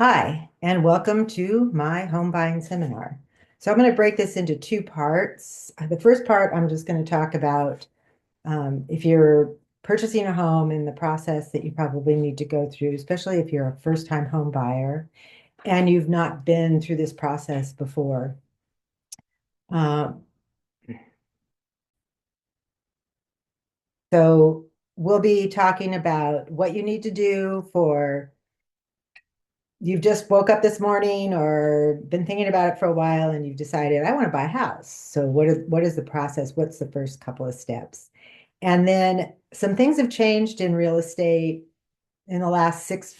Hi, and welcome to my home buying seminar. So I'm going to break this into two parts. The first part, I'm just going to talk about if you're purchasing a home and the process that you probably need to go through, especially if you're a first-time home buyer and you've not been through this process before. Um, so we'll be talking about what you need to do for you've just woke up this morning or been thinking about it for a while and you've decided, I want to buy a house. So what is the process? What's the first couple of steps? And then some things have changed in real estate in the last six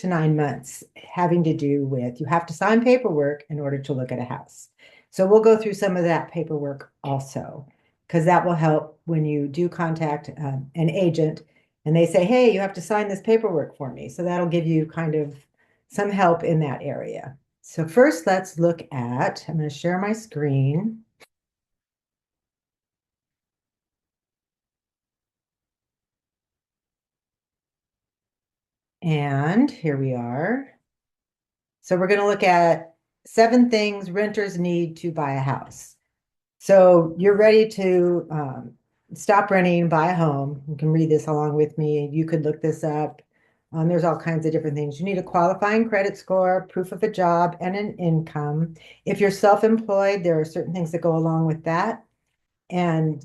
to 9 months, having to do with you have to sign paperwork in order to look at a house. So we'll go through some of that paperwork also, because that will help when you do contact an agent and they say, hey, you have to sign this paperwork for me. So that'll give you kind of some help in that area. So first, let's look at, I'm going to share my screen. And here we are. So we're going to look at 7 things renters need to buy a house. So you're ready to stop renting, buy a home. You can read this along with me. You could look this up. There's all kinds of different things. You need a qualifying credit score, proof of a job, and an income. If you're self-employed, there are certain things that go along with that. And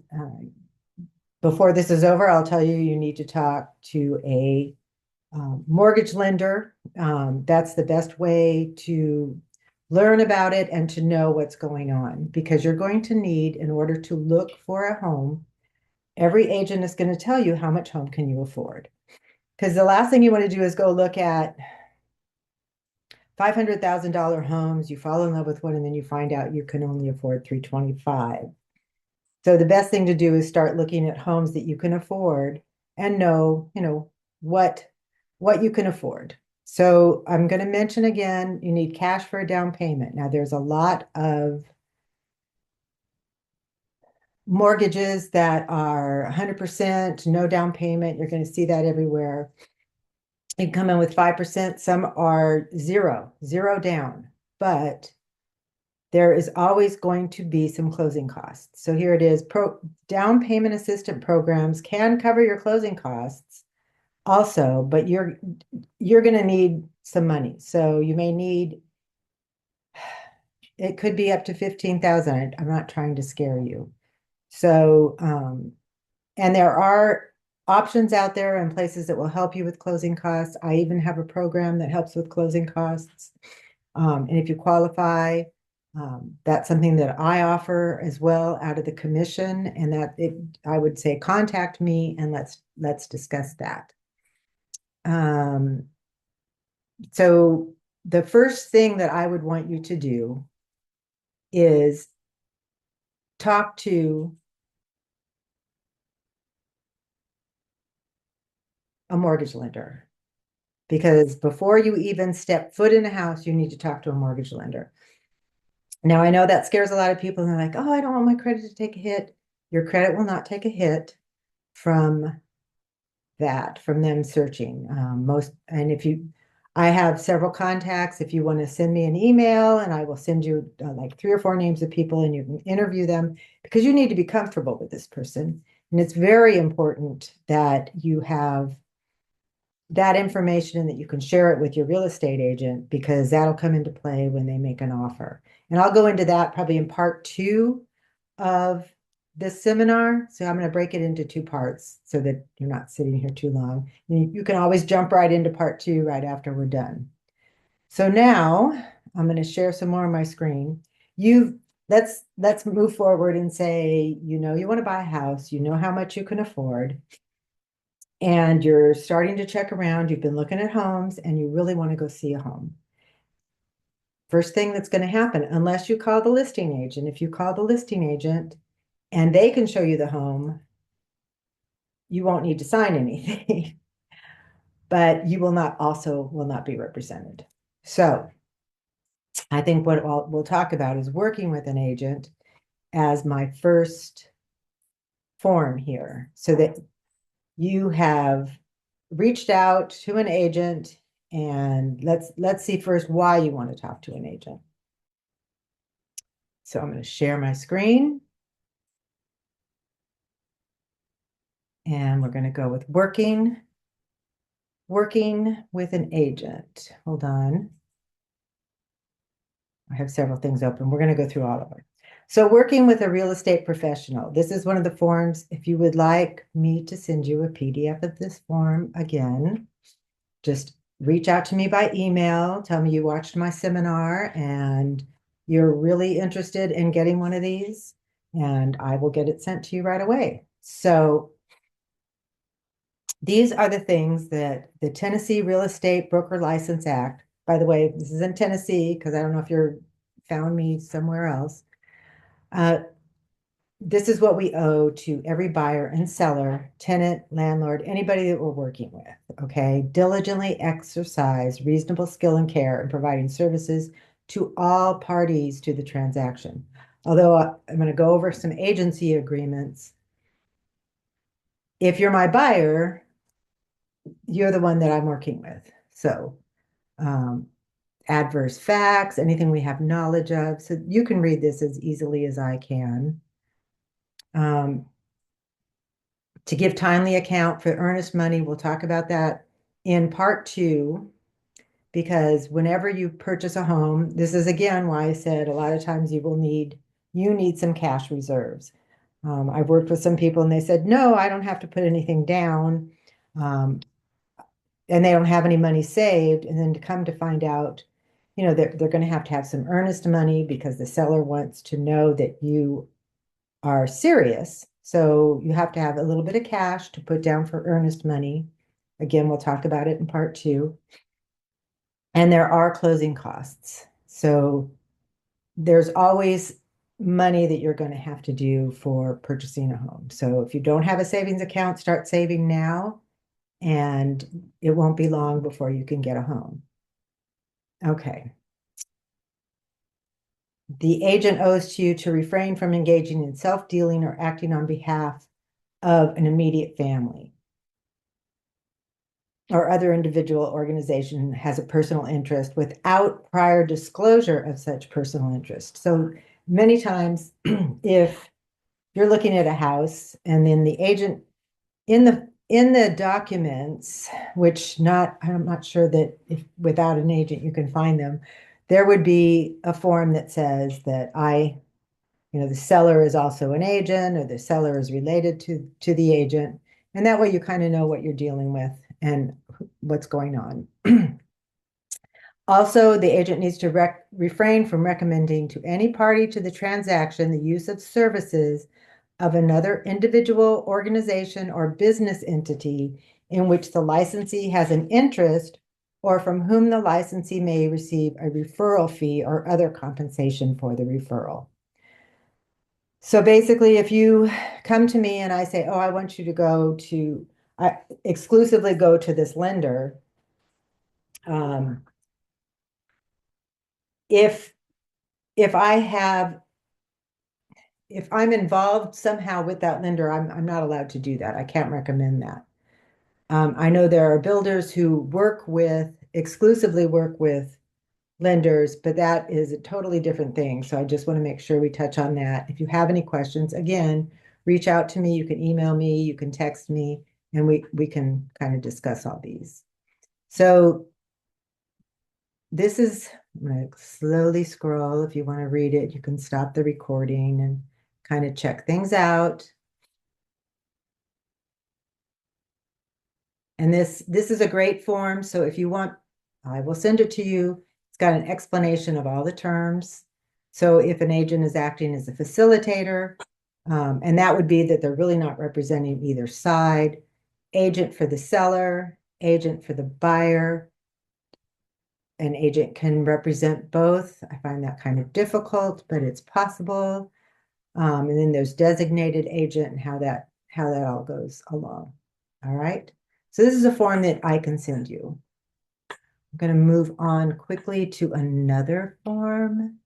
before this is over, I'll tell you, you need to talk to a mortgage lender. That's the best way to learn about it and to know what's going on, because you're going to need, in order to look for a home, every agent is going to tell you how much home can you afford. Because the last thing you want to do is go look at $500,000 homes, you fall in love with one, and then you find out you can only afford 325. So the best thing to do is start looking at homes that you can afford and know, what you can afford. So I'm going to mention again, you need cash for a down payment. Now there's a lot of mortgages that are 100% no down payment. You're going to see that everywhere. You can come in with 5%. Some are zero down, but there is always going to be some closing costs. So here it is. Down payment assistance programs can cover your closing costs also, but you're going to need some money. So you may need, it could be up to 15,000. I'm not trying to scare you. So, and there are options out there and places that will help you with closing costs. I even have a program that helps with closing costs. And if you qualify, that's something that I offer as well out of the commission. And I would say contact me and let's discuss that. So the first thing that I would want you to do is talk to a mortgage lender, because before you even step foot in a house, you need to talk to a mortgage lender. Now, I know that scares a lot of people, and they're like, oh, I don't want my credit to take a hit. Your credit will not take a hit from that, from them searching. I have several contacts. If you want to send me an email, and I will send you like 3 or 4 names of people, and you can interview them, because you need to be comfortable with this person. And it's very important that you have that information and that you can share it with your real estate agent, because that'll come into play when they make an offer. And I'll go into that probably in part 2 of this seminar. So I'm going to break it into 2 parts so that you're not sitting here too long. You can always jump right into part 2 right after we're done. So now I'm going to share some more on my screen. Let's move forward and say, you want to buy a house, you know how much you can afford, and you're starting to check around. You've been looking at homes and you really want to go see a home. First thing that's going to happen, unless you call the listing agent, if you call the listing agent and they can show you the home, you won't need to sign anything, but you will not be represented. So I think what we'll talk about is working with an agent as my first form here, so that you have reached out to an agent And let's see first why you want to talk to an agent. So I'm going to share my screen. And we're going to go with working with an agent. Hold on. I have several things open. We're going to go through all of them. So working with a real estate professional. This is one of the forms. If you would like me to send you a PDF of this form again, just reach out to me by email. Tell me you watched my seminar and you're really interested in getting one of these, and I will get it sent to you right away. So these are the things that the Tennessee Real Estate Broker License Act, by the way, this is in Tennessee because I don't know if you're found me somewhere else. This is what we owe to every buyer and seller, tenant, landlord, anybody that we're working with, okay? Diligently exercise reasonable skill and care in providing services to all parties to the transaction. Although I'm going to go over some agency agreements. If you're my buyer, you're the one that I'm working with. So adverse facts, anything we have knowledge of. So you can read this as easily as I can. To give timely account for earnest money, we'll talk about that in part 2, because whenever you purchase a home, this is again why I said a lot of times you need some cash reserves. I've worked with some people and they said, no, I don't have to put anything down. And they don't have any money saved. And then to come to find out, they're going to have some earnest money because the seller wants to know that you are serious. So you have to have a little bit of cash to put down for earnest money. Again, we'll talk about it in part 2. And there are closing costs. So there's always money that you're going to have to do for purchasing a home. So if you don't have a savings account, start saving now, and it won't be long before you can get a home. Okay. The agent owes to you to refrain from engaging in self-dealing or acting on behalf of an immediate family or other individual organization has a personal interest without prior disclosure of such personal interest. So many times, if you're looking at a house and then the agent in the documents, which I'm not sure that if without an agent you can find them, there would be a form that says that the seller is also an agent, or the seller is related to the agent. And that way you kind of know what you're dealing with and what's going on. Also, the agent needs to refrain from recommending to any party to the transaction the use of services of another individual, organization, or business entity in which the licensee has an interest or from whom the licensee may receive a referral fee or other compensation for the referral. So basically, if you come to me and I say, oh, I want you to exclusively go to this lender, if I'm involved somehow with that lender, I'm not allowed to do that. I can't recommend that. I know there are builders who exclusively work with lenders, but that is a totally different thing. So I just want to make sure we touch on that. If you have any questions, again, reach out to me. You can email me, you can text me, and we can kind of discuss all these. So I'm going to slowly scroll. If you want to read it, you can stop the recording and kind of check things out. And this is a great form. So if you want, I will send it to you. It's got an explanation of all the terms. So if an agent is acting as a facilitator, and that would be that they're really not representing either side, agent for the seller, agent for the buyer. An agent can represent both. I find that kind of difficult, but it's possible. And then there's designated agent and how that all goes along. All right. So this is a form that I can send you. I'm going to move on quickly to another form.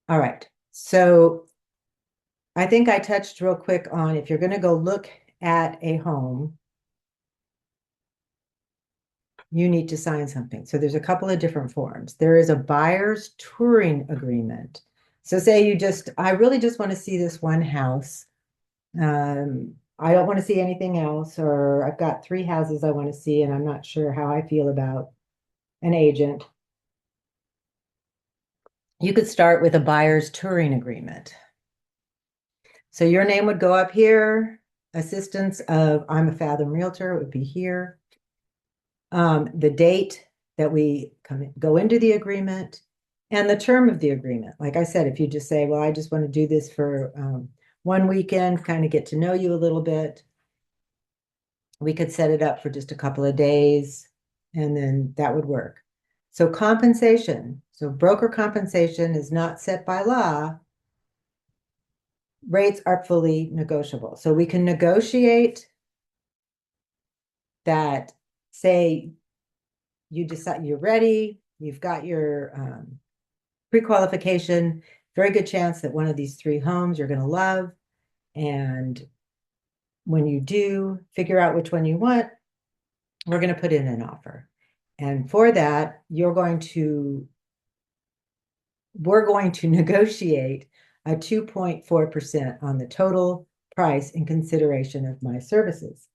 All right. So I think I touched real quick on if you're going to go look at a home, you need to sign something. So there's a couple of different forms. There is a buyer's touring agreement. So say I really just want to see this one house. I don't want to see anything else, or I've got 3 houses I want to see, and I'm not sure how I feel about an agent. You could start with a buyer's touring agreement. So your name would go up here. Assistance of I'm a Fathom Realtor would be here. The date that we go into the agreement and the term of the agreement. Like I said, if you just say, well, I just want to do this for one weekend, kind of get to know you a little bit, we could set it up for just a couple of days, and then that would work. So compensation. So broker compensation is not set by law. Rates are fully negotiable. So we can negotiate that, say you decide you're ready, you've got your pre-qualification, very good chance that one of these 3 homes you're going to love. And when you do figure out which one you want, we're going to put in an offer. And for that, we're going to negotiate a 2.4% on the total price in consideration of my services.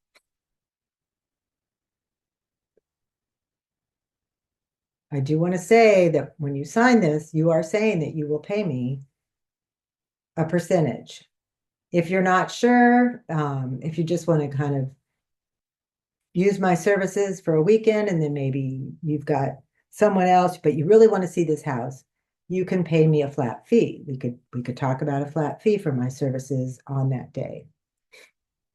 I do want to say that when you sign this, you are saying that you will pay me a percentage. If you're not sure, if you just want to kind of use my services for a weekend and then maybe you've got someone else, but you really want to see this house, you can pay me a flat fee. We could talk about a flat fee for my services on that day.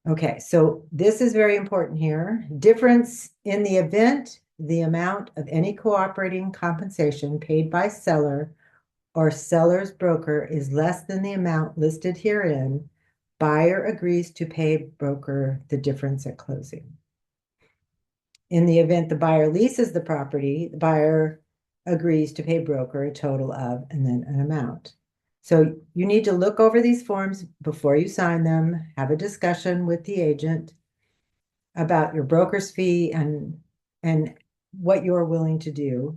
Okay, so this is very important here. Difference in the event, the amount of any cooperating compensation paid by seller or seller's broker is less than the amount listed herein, buyer agrees to pay broker the difference at closing. In the event the buyer leases the property, the buyer agrees to pay broker a total of, and then an amount. So you need to look over these forms before you sign them, have a discussion with the agent about your broker's fee and what you're willing to do.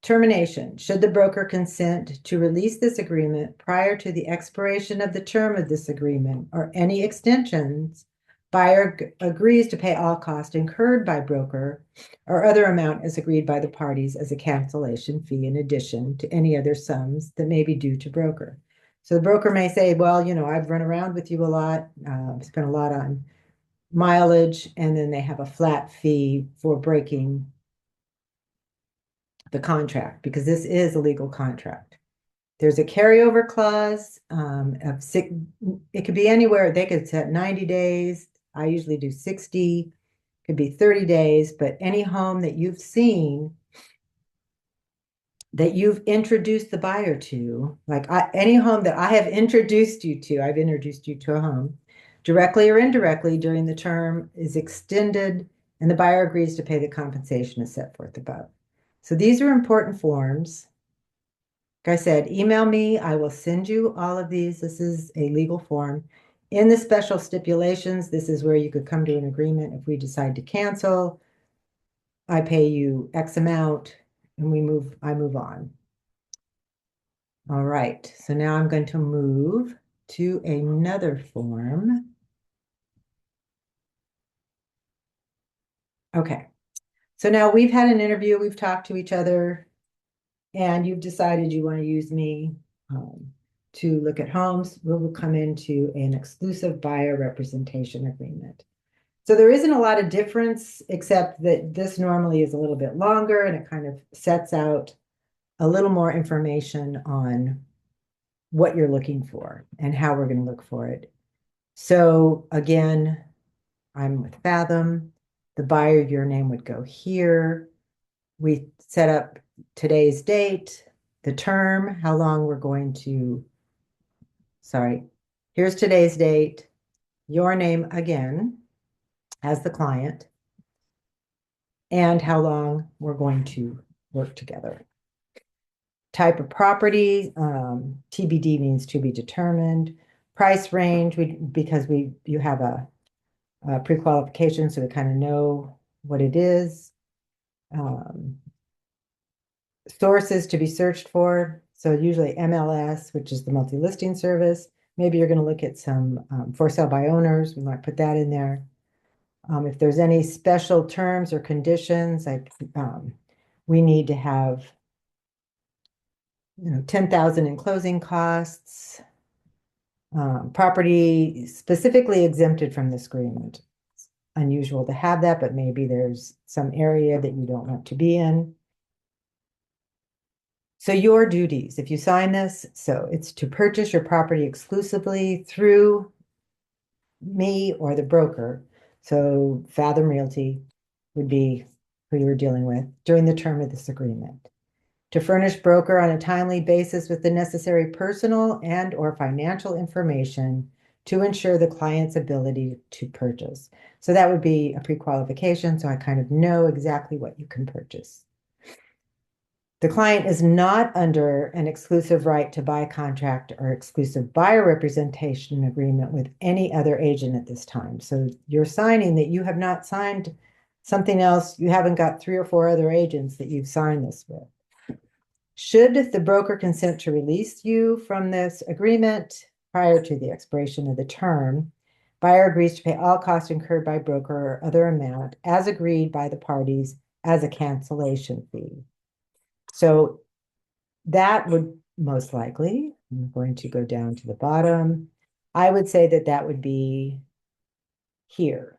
Termination. Should the broker consent to release this agreement prior to the expiration of the term of this agreement or any extensions, buyer agrees to pay all costs incurred by broker or other amount as agreed by the parties as a cancellation fee in addition to any other sums that may be due to broker. So the broker may say, well, I've run around with you a lot, spent a lot on mileage, and then they have a flat fee for breaking the contract because this is a legal contract. There's a carryover clause of it could be anywhere. They could set 90 days. I usually do 60, could be 30 days, but any home that you've seen that you've introduced the buyer to, like any home that I have introduced you to, I've introduced you to a home, directly or indirectly during the term is extended and the buyer agrees to pay the compensation as set forth above. So these are important forms. Like I said, email me. I will send you all of these. This is a legal form. In the special stipulations, this is where you could come to an agreement. If we decide to cancel, I pay you X amount and I move on. All right, so now I'm going to move to another form. Okay, so now we've had an interview, we've talked to each other, and you've decided you want to use me to look at homes. We will come into an exclusive buyer representation agreement. So there isn't a lot of difference, except that this normally is a little bit longer and it kind of sets out a little more information on what you're looking for and how we're going to look for it. So again, I'm with Fathom. The buyer, your name would go here. We set up today's date, the term, how long we're going to, here's today's date, your name again as the client, and how long we're going to work together. Type of property, TBD means to be determined. Price range, because you have a pre-qualification, so we kind of know what it is. Sources to be searched for. So usually MLS, which is the multi-listing service. Maybe you're going to look at some for sale by owners. We might put that in there. If there's any special terms or conditions, like we need to have 10,000 in closing costs, property specifically exempted from this agreement. It's unusual to have that, but maybe there's some area that you don't want to be in. So your duties, if you sign this, so it's to purchase your property exclusively through me or the broker. So Fathom Realty would be who you're dealing with during the term of this agreement. To furnish broker on a timely basis with the necessary personal and or financial information to ensure the client's ability to purchase. So that would be a pre-qualification, so I kind of know exactly what you can purchase. The client is not under an exclusive right to buy contract or exclusive buyer representation agreement with any other agent at this time. So you're signing that you have not signed something else. You haven't got 3 or 4 other agents that you've signed this with. Should the broker consent to release you from this agreement prior to the expiration of the term, buyer agrees to pay all costs incurred by broker or other amount as agreed by the parties as a cancellation fee. So that would most likely, I'm going to go down to the bottom. I would say that that would be here.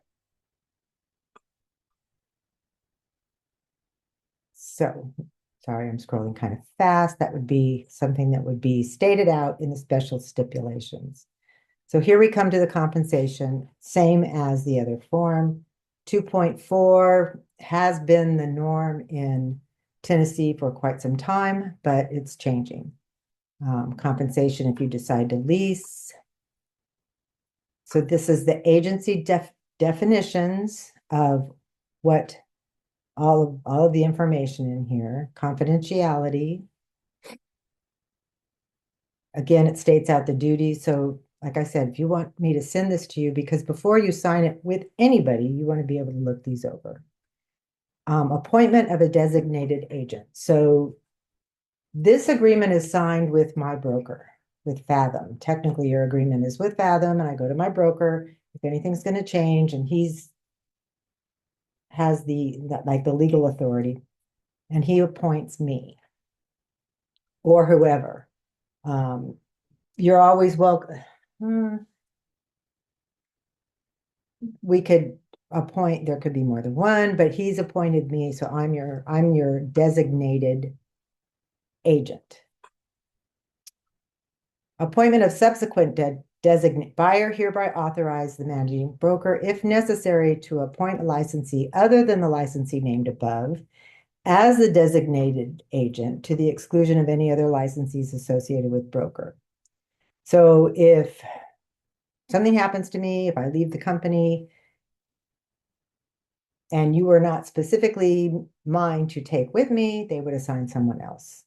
So, sorry, I'm scrolling kind of fast. That would be something that would be stated out in the special stipulations. So here we come to the compensation, same as the other form. 2.4 has been the norm in Tennessee for quite some time, but it's changing. Compensation if you decide to lease. So this is the agency definitions of what all of the information in here. Confidentiality. Again, it states out the duties. So like I said, if you want me to send this to you, because before you sign it with anybody, you want to be able to look these over. Appointment of a designated agent. So this agreement is signed with my broker, with Fathom. Technically, your agreement is with Fathom, and I go to my broker if anything's going to change, and has the legal authority, and he appoints me or whoever. You're always welcome. We could appoint, there could be more than one, but he's appointed me, so I'm your designated agent. Appointment of subsequent designate buyer hereby authorize the managing broker, if necessary, to appoint a licensee other than the licensee named above as the designated agent to the exclusion of any other licensees associated with broker. So if something happens to me, if I leave the company, and you are not specifically mine to take with me, they would assign someone else.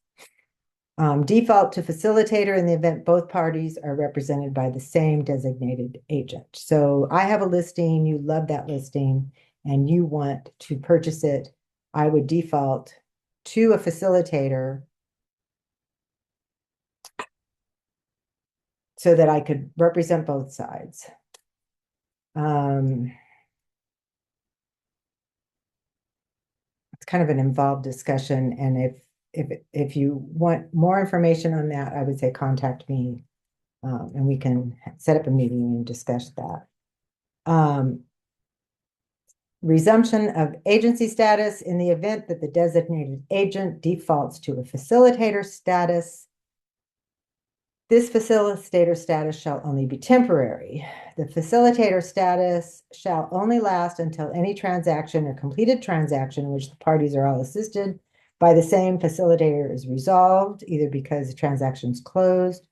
Default to facilitator in the event both parties are represented by the same designated agent. So I have a listing, you love that listing, and you want to purchase it. I would default to a facilitator so that I could represent both sides. It's kind of an involved discussion, and if you want more information on that, I would say contact me, and we can set up a meeting and discuss that. Resumption of agency status in the event that the designated agent defaults to a facilitator status. This facilitator status shall only be temporary. The facilitator status shall only last until any transaction or completed transaction in which the parties are all assisted by the same facilitator is resolved, either because the transaction is closed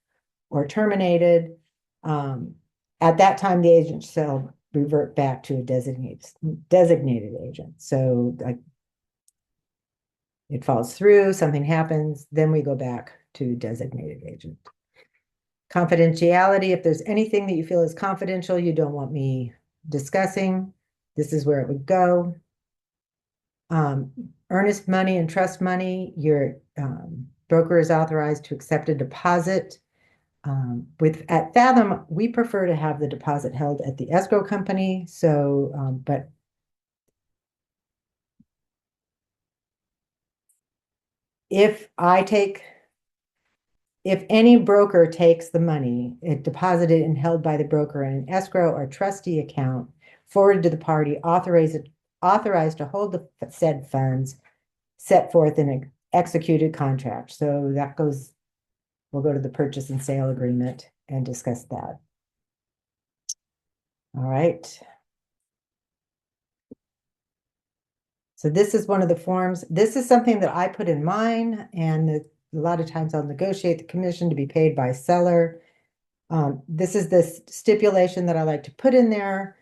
or terminated. At that time, the agent shall revert back to a designated agent. So like it falls through, something happens, then we go back to designated agent. Confidentiality, if there's anything that you feel is confidential, you don't want me discussing, this is where it would go. Earnest money and trust money, your broker is authorized to accept a deposit. At Fathom, we prefer to have the deposit held at the escrow company. So, but if I take, if any broker takes the money, it deposited and held by the broker in an escrow or trustee account, forwarded to the party authorized to hold the said funds set forth in an executed contract. So that goes, we'll go to the purchase and sale agreement and discuss that. All right. So this is one of the forms. This is something that I put in mine, and a lot of times I'll negotiate the commission to be paid by seller. This is the stipulation that I like to put in there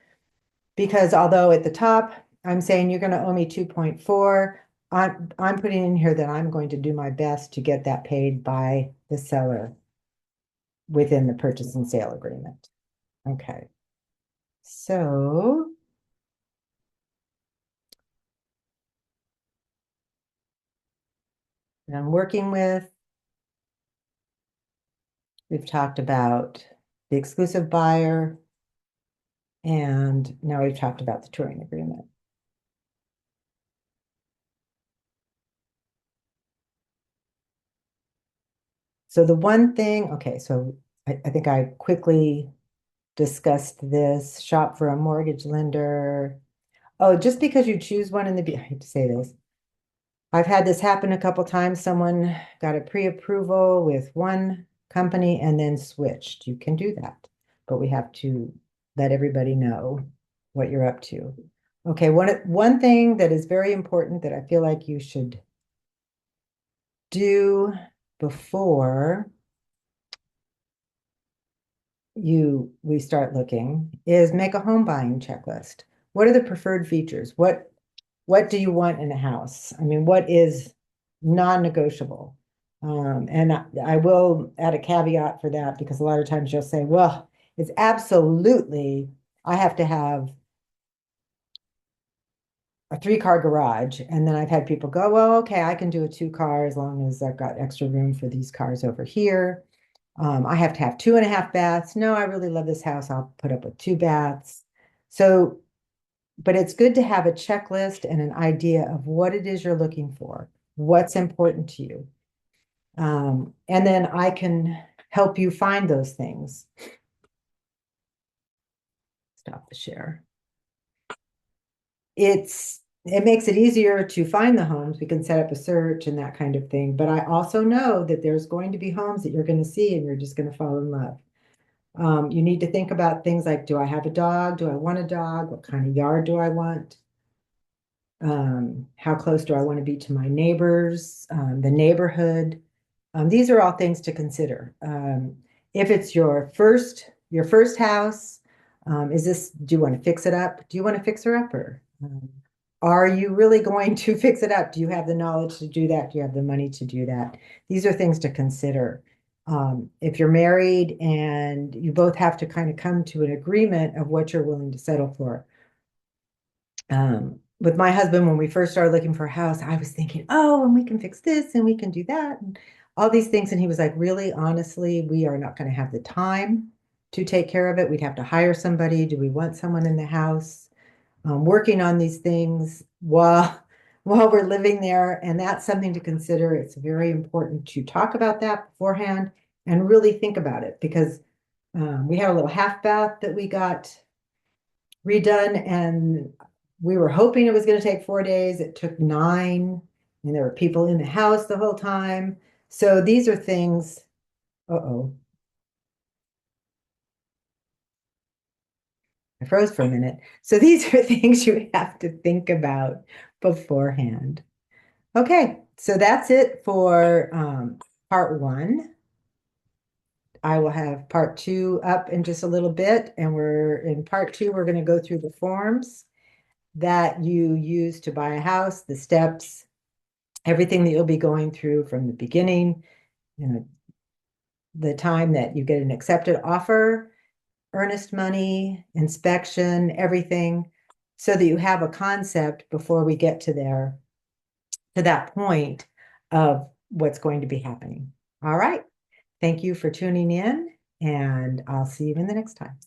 because although at the top I'm saying you're going to owe me 2.4, I'm putting in here that I'm going to do my best to get that paid by the seller within the purchase and sale agreement. Okay. So I'm working with, we've talked about the exclusive buyer, and now we've talked about the touring agreement. So the one thing, okay, so I think I quickly discussed this, shop for a mortgage lender. Oh, just because you choose one in the, I hate to say this, I've had this happen a couple times. Someone got a pre-approval with one company and then switched. You can do that, but we have to let everybody know what you're up to. Okay, one thing that is very important that I feel like you should do before we start looking is make a home buying checklist. What are the preferred features? What do you want in a house? I mean, what is non-negotiable? And I will add a caveat for that because a lot of times you'll say, well, it's absolutely, I have to have a 3-car garage. And then I've had people go, well, okay, I can do a 2-car as long as I've got extra room for these cars over here. I have to have 2.5 baths. No, I really love this house. I'll put up with 2 baths. So, but it's good to have a checklist and an idea of what it is you're looking for, what's important to you. And then I can help you find those things. Stop the share. It makes it easier to find the homes. We can set up a search and that kind of thing. But I also know that there's going to be homes that you're going to see and you're just going to fall in love. You need to think about things like, do I have a dog? Do I want a dog? What kind of yard do I want? How close do I want to be to my neighbors? The neighborhood. These are all things to consider. If it's your first house, do you want to fix it up? Do you want to fix her upper? Are you really going to fix it up? Do you have the knowledge to do that? Do you have the money to do that? These are things to consider. If you're married and you both have to kind of come to an agreement of what you're willing to settle for. With my husband, when we first started looking for a house, I was thinking, oh, and we can fix this and we can do that and all these things. And he was like, really, honestly, we are not going to have the time to take care of it. We'd have to hire somebody. Do we want someone in the house working on these things while we're living there? And that's something to consider. It's very important to talk about that beforehand and really think about it because we had a little half bath that we got redone and we were hoping it was going to take 4 days. It took 9, and there were people in the house the whole time. So these are things, uh-oh, I froze for a minute. So these are things you have to think about beforehand. Okay, so that's it for part 1. I will have part 2 up in just a little bit, and we're in part 2, we're going to go through the forms that you use to buy a house, the steps, everything that you'll be going through from the beginning, the time that you get an accepted offer, earnest money, inspection, everything. so that you have a concept before we get to that point of what's going to be happening. All right. Thank you for tuning in, and I'll see you in the next time.